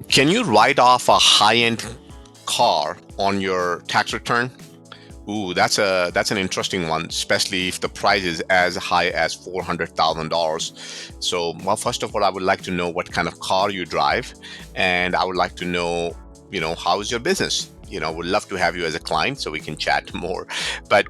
Can you write off a high-end car on your tax return? Ooh, that's an interesting one, especially if the price is as high as $400,000. So, well, first of all, I would like to know what kind of car you drive, and I would like to know, how is your business? Would love to have you as a client so we can chat more. But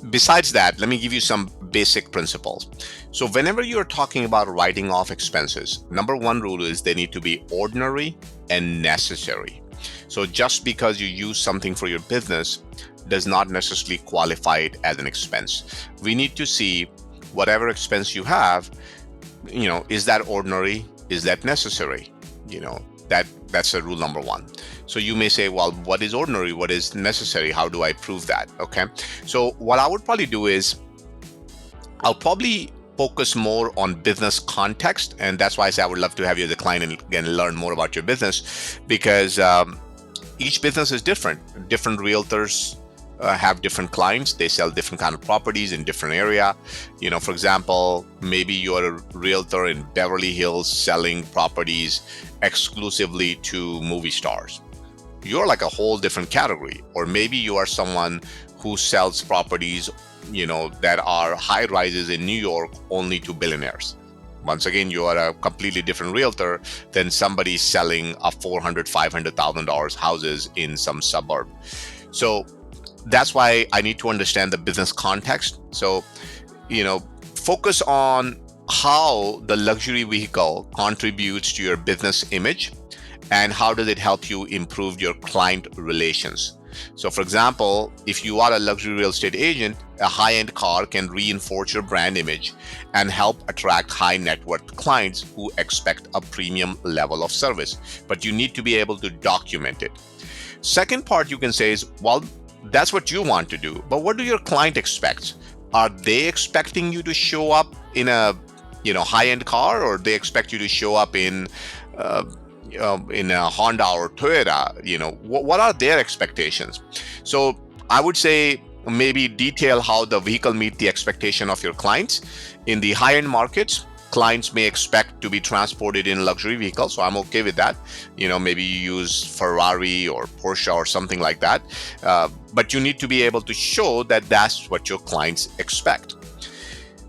besides that, let me give you some basic principles. So, whenever you're talking about writing off expenses, number one rule is they need to be ordinary and necessary. So, just because you use something for your business does not necessarily qualify it as an expense. We need to see whatever expense you have, is that ordinary? Is that necessary? That's a rule number one. So you may say, well, what is ordinary? What is necessary? How do I prove that? Okay. So what I would probably do is I'll probably focus more on business context. And that's why I say I would love to have you as a client and again learn more about your business because each business is different. Different realtors have different clients. They sell different kind of properties in different area. For example, maybe you're a realtor in Beverly Hills selling properties exclusively to movie stars. You're like a whole different category. Or maybe you are someone who sells properties, that are high rises in New York only to billionaires. Once again, you are a completely different realtor than somebody selling a 400, $500,000 houses in some suburb. So that's why I need to understand the business context. So, focus on how the luxury vehicle contributes to your business image and how does it help you improve your client relations. So, for example, if you are a luxury real estate agent, a high end car can reinforce your brand image and help attract high net worth clients who expect a premium level of service. But you need to be able to document it. Second part you can say is, well, that's what you want to do, but what do your client expect? Are they expecting you to show up in a high-end car, or they expect you to show up uh, in a Honda or Toyota? What are their expectations? So I would say maybe detail how the vehicle meet the expectation of your clients. In the high-end markets, clients may expect to be transported in luxury vehicles, so I'm okay with that. Maybe you use Ferrari or Porsche or something like that, but you need to be able to show that that's what your clients expect.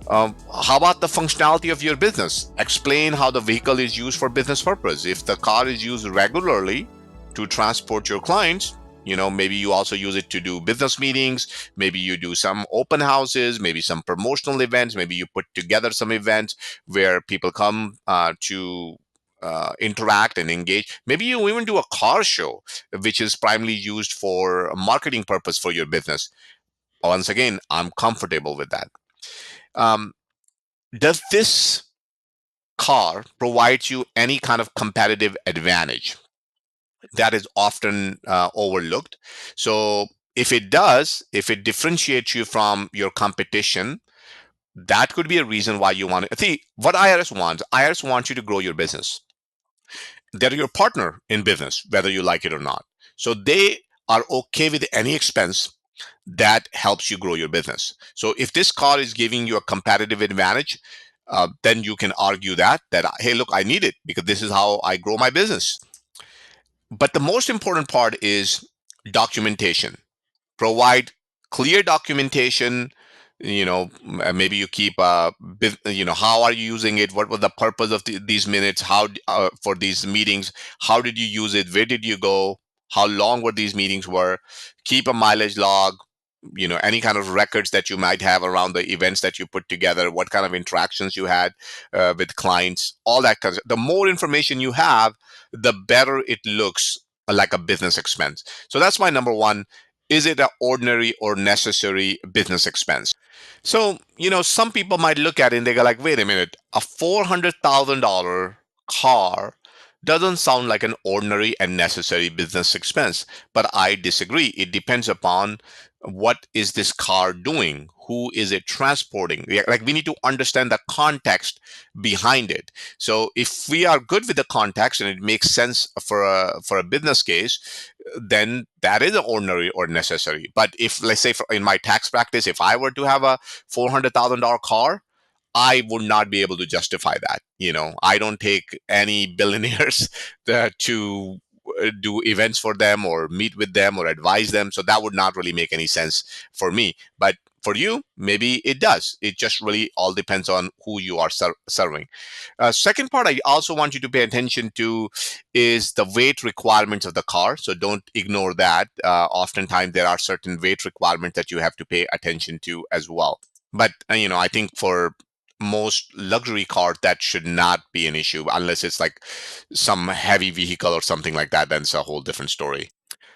How about the functionality of your business? Explain how the vehicle is used for business purpose. If the car is used regularly to transport your clients, maybe you also use it to do business meetings. Maybe you do some open houses, maybe some promotional events. Maybe you put together some events where people come to interact and engage. Maybe you even do a car show, which is primarily used for a marketing purpose for your business. Once again, I'm comfortable with that. Um, does this car provide you any kind of competitive advantage? That is often overlooked. So if it differentiates you from your competition, that could be a reason why you want to see what IRS wants. IRS wants you to grow your business. They're your partner in business, whether you like it or not. So they are okay with any expense that helps you grow your business. So if this car is giving you a competitive advantage, then you can argue that hey, look, I need it because this is how I grow my business. But the most important part is documentation. Provide clear documentation. Maybe you keep how are you using it, what was the purpose of these minutes, how for these meetings, how did you use it, where did you go, how long were these meetings were. Keep a mileage log, any kind of records that you might have around the events that you put together, what kind of interactions you had with clients, all that kind of. The more information you have, the better it looks like a business expense. So that's my number one. Is it an ordinary or necessary business expense? So, some people might look at it and they go like, wait a minute, a $400,000 car doesn't sound like an ordinary and necessary business expense. But I disagree. It depends upon what is this car doing? Who is it transporting? Like we need to understand the context behind it. So if we are good with the context and it makes sense for a business case, then that is ordinary or necessary. But if, let's say, in my tax practice, if I were to have a $400,000 car, I would not be able to justify that. I don't take any billionaires to do events for them or meet with them or advise them. So that would not really make any sense for me. But for you, maybe it does. It just really all depends on who you are serving. Second part I also want you to pay attention to is the weight requirements of the car. So don't ignore that. Oftentimes there are certain weight requirements that you have to pay attention to as well. But I think for most luxury cars that should not be an issue unless it's like some heavy vehicle or something like that. Then it's a whole different story.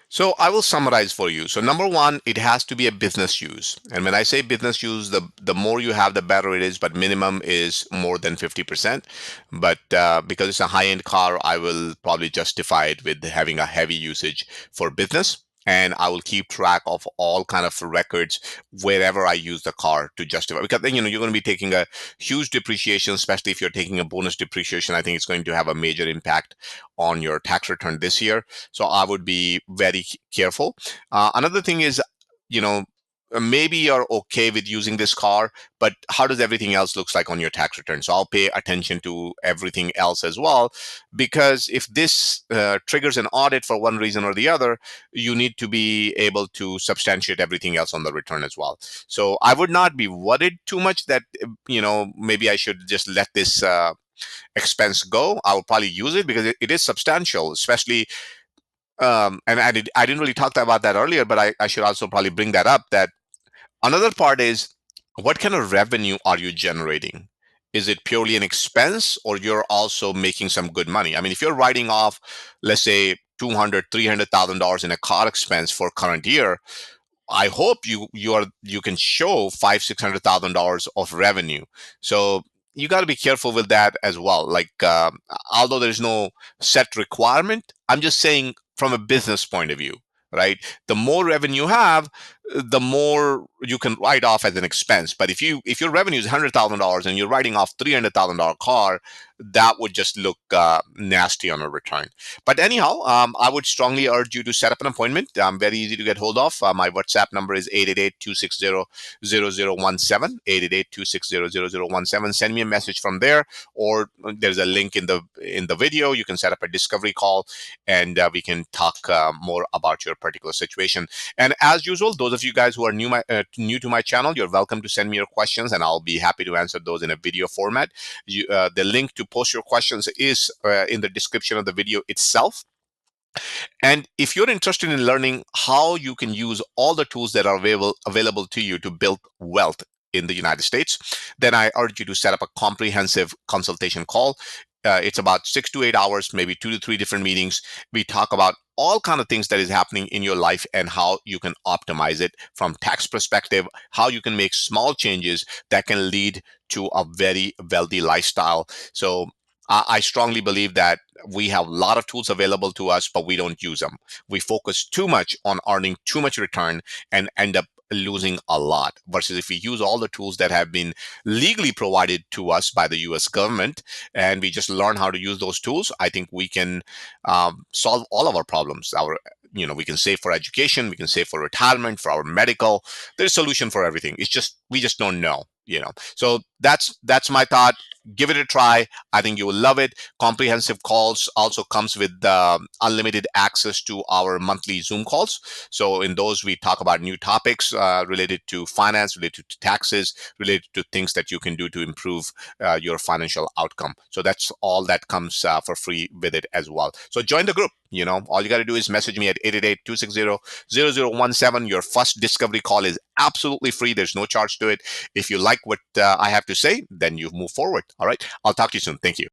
So I will summarize for you. So number one, it has to be a business use. And when I say business use, the more you have, the better it is. But minimum is more than 50%. But because it's a high-end car, I will probably justify it with having a heavy usage for business. And I will keep track of all kind of records wherever I use the car to justify. Because then you're going to be taking a huge depreciation, especially if you're taking a bonus depreciation. I think it's going to have a major impact on your tax return this year. So I would be very careful. Another thing is, you know, maybe you're okay with using this car, but how does everything else looks like on your tax return? So I'll pay attention to everything else as well, because if this triggers an audit for one reason or the other, you need to be able to substantiate everything else on the return as well. So I would not be worried too much that maybe I should just let this expense go. I will probably use it because it is substantial, especially and I didn't really talk about that earlier, but I should also probably bring that up. That another part is, what kind of revenue are you generating? Is it purely an expense, or you're also making some good money? I mean, if you're writing off, let's say, 200, $300,000 in a car expense for current year, I hope you can show $500,000-600,000 of revenue. So you got to be careful with that as well. Like although there's no set requirement, I'm just saying from a business point of view, right? The more revenue you have, the more you can write off as an expense. But if your revenue is $100,000 and you're writing off $300,000 car, that would just look nasty on a return. But anyhow, I would strongly urge you to set up an appointment. Very easy to get hold of. My WhatsApp number is 888-260-0017, 888-260-0017. Send me a message from there, or there's a link in the video. You can set up a discovery call, and we can talk more about your particular situation. And as usual, those of you guys who are new to my channel, you're welcome to send me your questions, and I'll be happy to answer those in a video format. The link to post your questions is in the description of the video itself. And if you're interested in learning how you can use all the tools that are available to you to build wealth in the United States, then I urge you to set up a comprehensive consultation call. It's about 6 to 8 hours, maybe 2 to 3 different meetings. We talk about all kind of things that is happening in your life and how you can optimize it from tax perspective, how you can make small changes that can lead to a very wealthy lifestyle. So I strongly believe that we have a lot of tools available to us, but we don't use them. We focus too much on earning too much return and end up losing a lot. Versus if we use all the tools that have been legally provided to us by the US government, and we just learn how to use those tools, I think we can solve all of our problems. We can save for education, we can save for retirement, for our medical. There's a solution for everything. It's just we just don't know. So that's my thought. Give it a try. I think you will love it. Comprehensive calls also comes with unlimited access to our monthly Zoom calls. So in those, we talk about new topics related to finance, related to taxes, related to things that you can do to improve your financial outcome. So that's all that comes for free with it as well. So join the group. All you got to do is message me at 888-260-0017. Your first discovery call is absolutely free. There's no charge to it. If you like what I have to say, then you move forward. All right. I'll talk to you soon. Thank you.